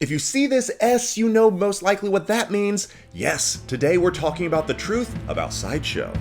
If you see this S, you know most likely what that means. Yes, today we're talking about the truth about Sideshow.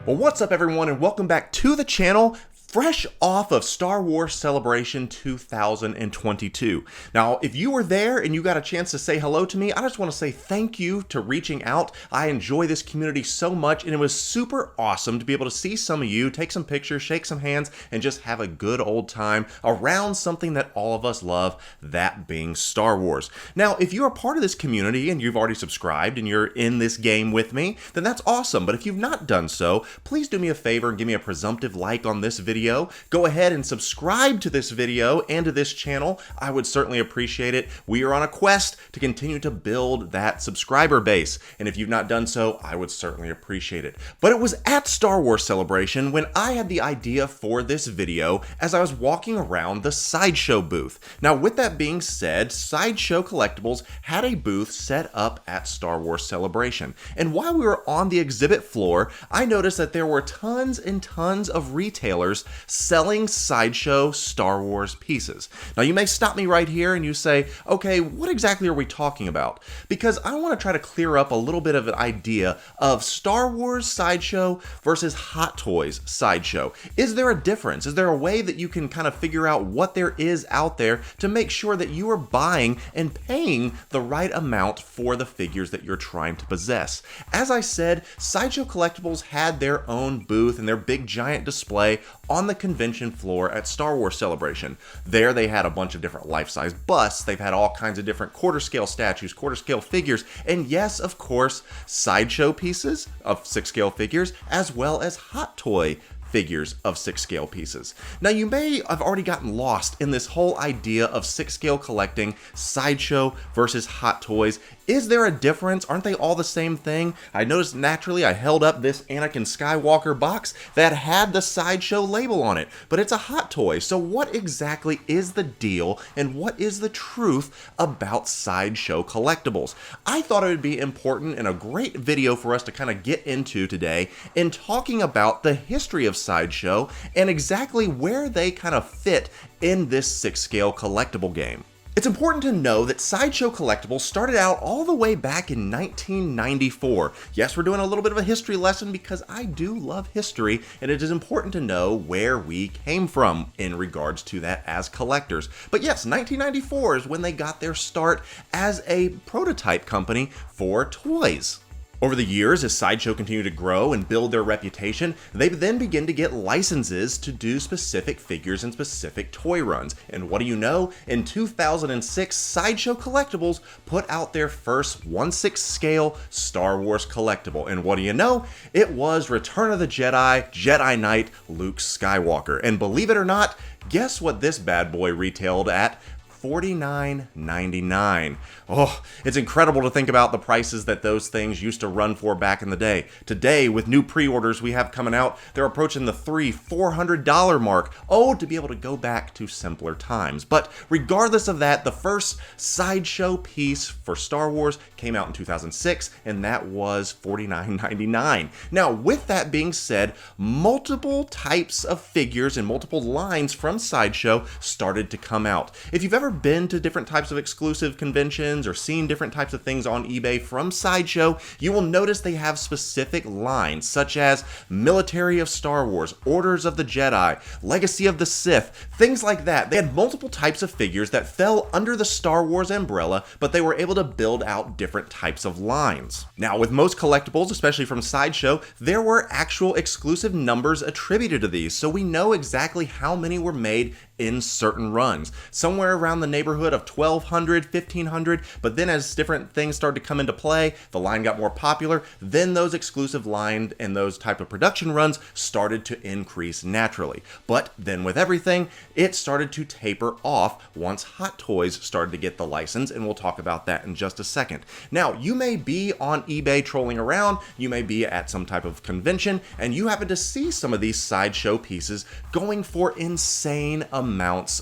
Well, what's up everyone and welcome back to the channel. Fresh off of Star Wars Celebration 2022. Now, if you were there and you got a chance to say hello to me, I just want to say thank you to reaching out. I enjoy this community so much, and it was super awesome to be able to see some of you, take some pictures, shake some hands, and just have a good old time around something that all of us love, that being Star Wars. Now, if you're a part of this community and you've already subscribed and you're in this game with me, then that's awesome. But if you've not done so, please do me a favor and give me a presumptive like on this video. Go ahead and subscribe to this video and to this channel. I would certainly appreciate it. We are on a quest to continue to build that subscriber base, and if you've not done so, I would certainly appreciate it. But it was at Star Wars Celebration when I had the idea for this video as I was walking around the Sideshow booth. Now, with that being said, Sideshow Collectibles had a booth set up at Star Wars Celebration, and while we were on the exhibit floor, I noticed that there were tons and tons of retailers selling Sideshow Star Wars pieces. Now, you may stop me right here and you say, okay, what exactly are we talking about? Because I want to try to clear up a little bit of an idea of Star Wars Sideshow versus Hot Toys Sideshow. Is there a difference? Is there a way that you can kind of figure out what there is out there to make sure that you are buying and paying the right amount for the figures that you're trying to possess? As I said, Sideshow Collectibles had their own booth and their big giant display on the convention floor at Star Wars Celebration. There they had a bunch of different life-size busts, they've had all kinds of different quarter-scale statues, quarter-scale figures, and yes, of course, Sideshow pieces of 6-scale figures, as well as Hot Toy figures of 6-scale pieces. Now, you may have already gotten lost in this whole idea of 6-scale collecting, Sideshow versus Hot Toys. Is there a difference? Aren't they all the same thing? I noticed naturally I held up this Anakin Skywalker box that had the Sideshow label on it, but it's a Hot Toy. So what exactly is the deal and what is the truth about Sideshow Collectibles? I thought it would be important and a great video for us to kind of get into today in talking about the history of Sideshow and exactly where they kind of fit in this 6-scale collectible game. It's important to know that Sideshow Collectibles started out all the way back in 1994. Yes, we're doing a little bit of a history lesson because I do love history, and it is important to know where we came from in regards to that as collectors. But yes, 1994 is when they got their start as a prototype company for toys. Over the years, as Sideshow continued to grow and build their reputation, they then begin to get licenses to do specific figures and specific toy runs. And what do you know? In 2006, Sideshow Collectibles put out their first 1/6 scale Star Wars collectible. And what do you know? It was Return of the Jedi, Jedi Knight, Luke Skywalker. And believe it or not, guess what this bad boy retailed at? $49.99. Oh, it's incredible to think about the prices that those things used to run for back in the day. Today, with new pre-orders we have coming out, they're approaching the $300-$400 mark. Oh, to be able to go back to simpler times. But regardless of that, the first Sideshow piece for Star Wars came out in 2006, and that was $49.99. Now, with that being said, multiple types of figures and multiple lines from Sideshow started to come out. If you've ever been to different types of exclusive conventions or seen different types of things on eBay from Sideshow, you will notice they have specific lines such as Military of Star Wars, Orders of the Jedi, Legacy of the Sith, things like that. They had multiple types of figures that fell under the Star Wars umbrella, but they were able to build out different types of lines. Now, with most collectibles, especially from Sideshow, there were actual exclusive numbers attributed to these, so we know exactly how many were made in certain runs. Somewhere around the neighborhood of 1,200, 1,500, but then as different things started to come into play, the line got more popular, then those exclusive lines and those type of production runs started to increase naturally. But then with everything, it started to taper off once Hot Toys started to get the license, and we'll talk about that in just a second. Now, you may be on eBay trolling around, you may be at some type of convention, and you happen to see some of these Sideshow pieces going for insane amounts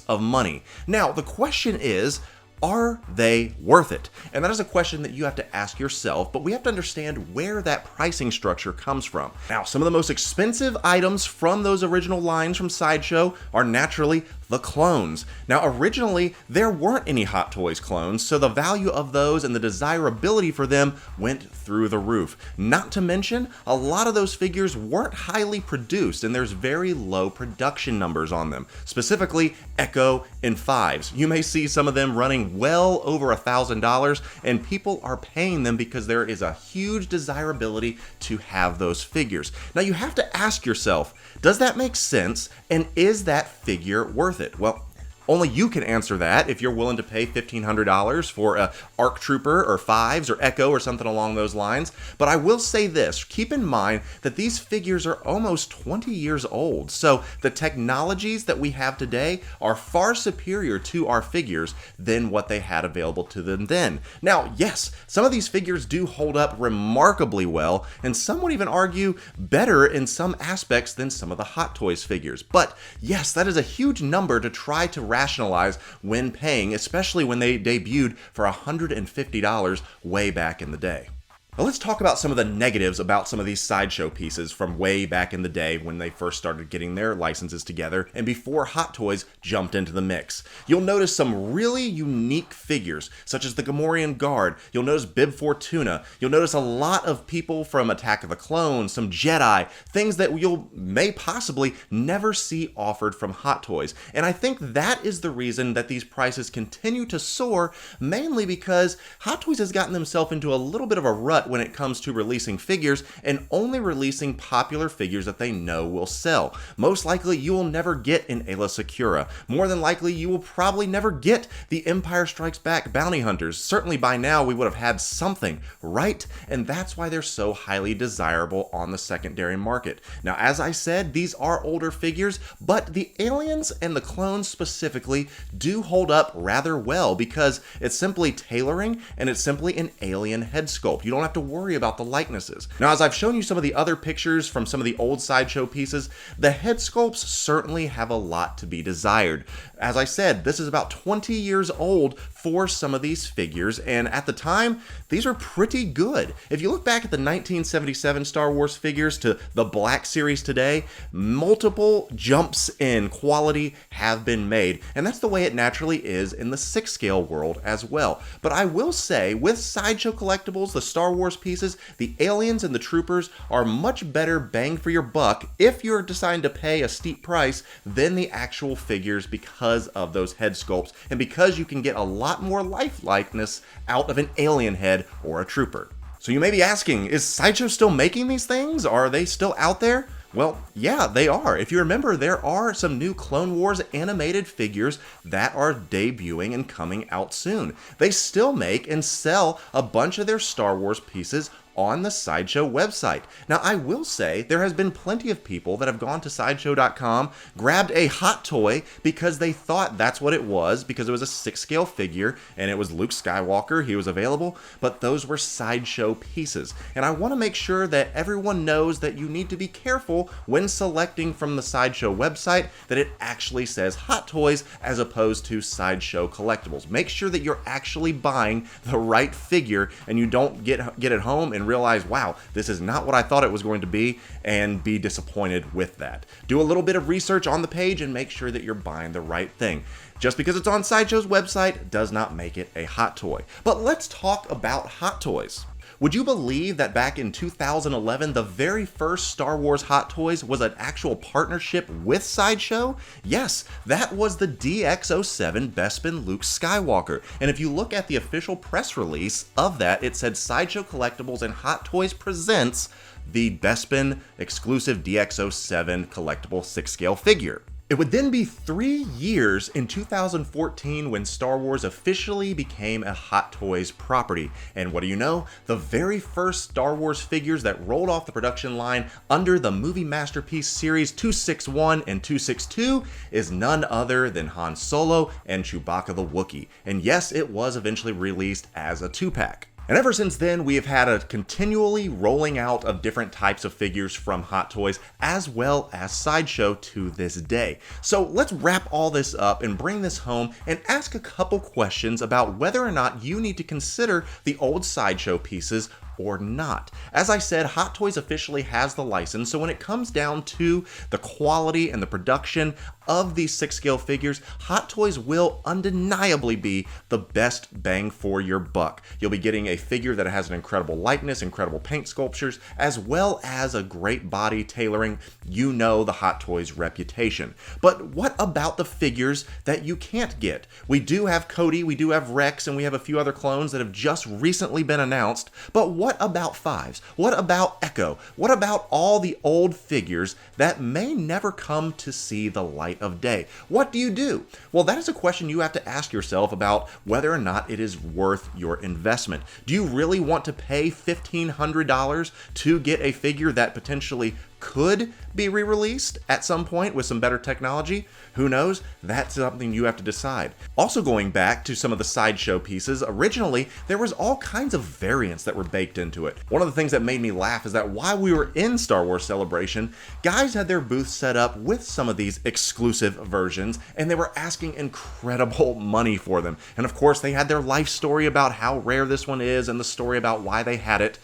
of money. Now, the question is, are they worth it? And that is a question that you have to ask yourself, but we have to understand where that pricing structure comes from. Now, some of the most expensive items from those original lines from Sideshow are naturally the clones. Now, originally, there weren't any Hot Toys clones, so the value of those and the desirability for them went through the roof. Not to mention, a lot of those figures weren't highly produced, and there's very low production numbers on them, specifically Echo and Fives. You may see some of them running well over $1,000, and people are paying them because there is a huge desirability to have those figures. Now, you have to ask yourself, does that make sense, and is that figure worth it? Well, only you can answer that if you're willing to pay $1,500 for a ARC Trooper or Fives or Echo or something along those lines. But I will say this, keep in mind that these figures are almost 20 years old. So the technologies that we have today are far superior to our figures than what they had available to them then. Now, yes, some of these figures do hold up remarkably well, and some would even argue better in some aspects than some of the Hot Toys figures. But yes, that is a huge number to try to rationalize when paying, especially when they debuted for $150 way back in the day. Now let's talk about some of the negatives about some of these Sideshow pieces from way back in the day when they first started getting their licenses together and before Hot Toys jumped into the mix. You'll notice some really unique figures, such as the Gamorrean Guard. You'll notice Bib Fortuna. You'll notice a lot of people from Attack of the Clones, some Jedi, things that you may possibly never see offered from Hot Toys. And I think that is the reason that these prices continue to soar, mainly because Hot Toys has gotten themselves into a little bit of a rut when it comes to releasing figures and only releasing popular figures that they know will sell. Most likely you will never get an Aayla Secura. More than likely you will probably never get the Empire Strikes Back Bounty Hunters. Certainly by now we would have had something, right? And that's why they're so highly desirable on the secondary market. Now, as I said, these are older figures, but the aliens and the clones specifically do hold up rather well because it's simply tailoring and it's simply an alien head sculpt. You don't have to worry about the likenesses. Now, as I've shown you some of the other pictures from some of the old Sideshow pieces, the head sculpts certainly have a lot to be desired. As I said, this is about 20 years old for some of these figures, and at the time, these are pretty good. If you look back at the 1977 Star Wars figures to the Black Series today, multiple jumps in quality have been made, and that's the way it naturally is in the 6 scale world as well. But I will say, with Sideshow Collectibles, the Star Wars pieces, the aliens and the troopers are much better bang for your buck if you're deciding to pay a steep price than the actual figures because of those head sculpts and because you can get a lot more lifelikeliness out of an alien head or a trooper. So you may be asking, is Sideshow still making these things? Are they still out there? Well, yeah, they are. If you remember, there are some new Clone Wars animated figures that are debuting and coming out soon. They still make and sell a bunch of their Star Wars pieces on the Sideshow website. Now, I will say there has been plenty of people that have gone to Sideshow.com, grabbed a Hot Toy because they thought that's what it was, because it was a 6 scale figure and it was Luke Skywalker, he was available, but those were Sideshow pieces. And I want to make sure that everyone knows that you need to be careful when selecting from the Sideshow website that it actually says Hot Toys as opposed to Sideshow Collectibles. Make sure that you're actually buying the right figure and you don't get it home and realize, wow, this is not what I thought it was going to be, and be disappointed with that. Do a little bit of research on the page and make sure that you're buying the right thing. Just because it's on Sideshow's website does not make it a Hot Toy. But let's talk about Hot Toys. Would you believe that back in 2011, the very first Star Wars Hot Toys was an actual partnership with Sideshow? Yes, that was the DX07 Bespin Luke Skywalker. And if you look at the official press release of that, it said Sideshow Collectibles and Hot Toys presents the Bespin exclusive DX07 collectible 6 scale figure. It would then be 3 years in 2014 when Star Wars officially became a Hot Toys property. And what do you know? The very first Star Wars figures that rolled off the production line under the Movie Masterpiece Series 261 and 262 is none other than Han Solo and Chewbacca the Wookiee. And yes, it was eventually released as a 2-pack. And ever since then, we have had a continually rolling out of different types of figures from Hot Toys, as well as Sideshow to this day. So let's wrap all this up and bring this home and ask a couple questions about whether or not you need to consider the old Sideshow pieces or not. As I said, Hot Toys officially has the license, so when it comes down to the quality and the production of these 6-scale figures, Hot Toys will undeniably be the best bang for your buck. You'll be getting a figure that has an incredible likeness, incredible paint sculptures, as well as a great body tailoring. You know the Hot Toys reputation. But what about the figures that you can't get? We do have Cody, we do have Rex, and we have a few other clones that have just recently been announced, but what about Fives? What about Echo? What about all the old figures that may never come to see the light of day? What do you do? Well, that is a question you have to ask yourself about whether or not it is worth your investment. Do you really want to pay $1,500 to get a figure that potentially could be re-released at some point with some better technology? Who knows? That's something you have to decide. Also, going back to some of the Sideshow pieces, originally there was all kinds of variants that were baked into it. One of the things that made me laugh is that while we were in Star Wars Celebration, guys had their booth set up with some of these exclusive versions, and they were asking incredible money for them. And of course, they had their life story about how rare this one is and the story about why they had it.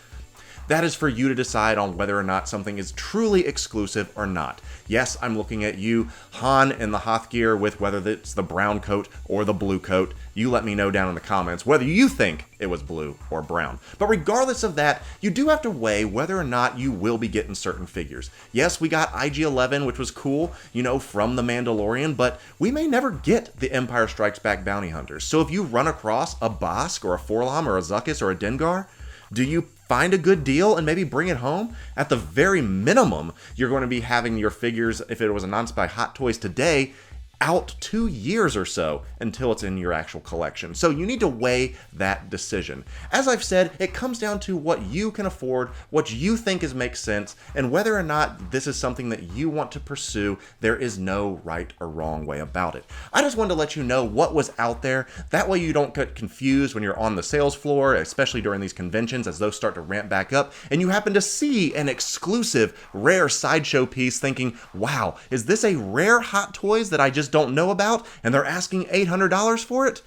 That is for you to decide on whether or not something is truly exclusive or not. Yes, I'm looking at you, Han in the Hoth gear with whether it's the brown coat or the blue coat. You let me know down in the comments whether you think it was blue or brown. But regardless of that, you do have to weigh whether or not you will be getting certain figures. Yes, we got IG-11, which was cool, you know, from The Mandalorian, but we may never get the Empire Strikes Back bounty hunters. So if you run across a Bossk or a Forlom or a Zuckuss or a Dengar, do you find a good deal and maybe bring it home? At the very minimum, you're going to be having your figures, if it was announced by Hot Toys today, out 2 years or so until it's in your actual collection. So you need to weigh that decision. As I've said, it comes down to what you can afford, what you think makes sense, and whether or not this is something that you want to pursue. There is no right or wrong way about it. I just wanted to let you know what was out there. That way you don't get confused when you're on the sales floor, especially during these conventions as those start to ramp back up, and you happen to see an exclusive rare Sideshow piece thinking, wow, is this a rare Hot Toys that I just don't know about and they're asking $800 for it?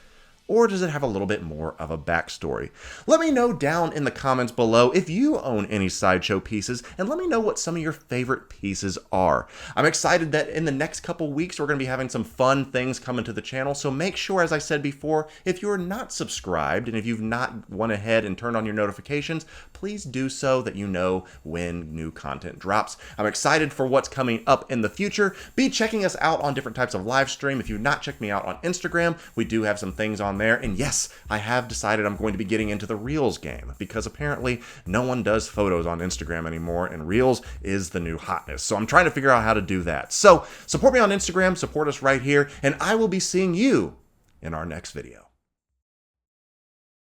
Or does it have a little bit more of a backstory? Let me know down in the comments below if you own any Sideshow pieces, and let me know what some of your favorite pieces are. I'm excited that in the next couple weeks we're going to be having some fun things coming to the channel, so make sure, as I said before, if you're not subscribed and if you've not went ahead and turned on your notifications, please do so that you know when new content drops. I'm excited for what's coming up in the future. Be checking us out on different types of live stream. If you've not checked me out on Instagram, we do have some things on there. And yes, I have decided I'm going to be getting into the Reels game because apparently no one does photos on Instagram anymore and Reels is the new hotness. So I'm trying to figure out how to do that. So support me on Instagram, support us right here, and I will be seeing you in our next video.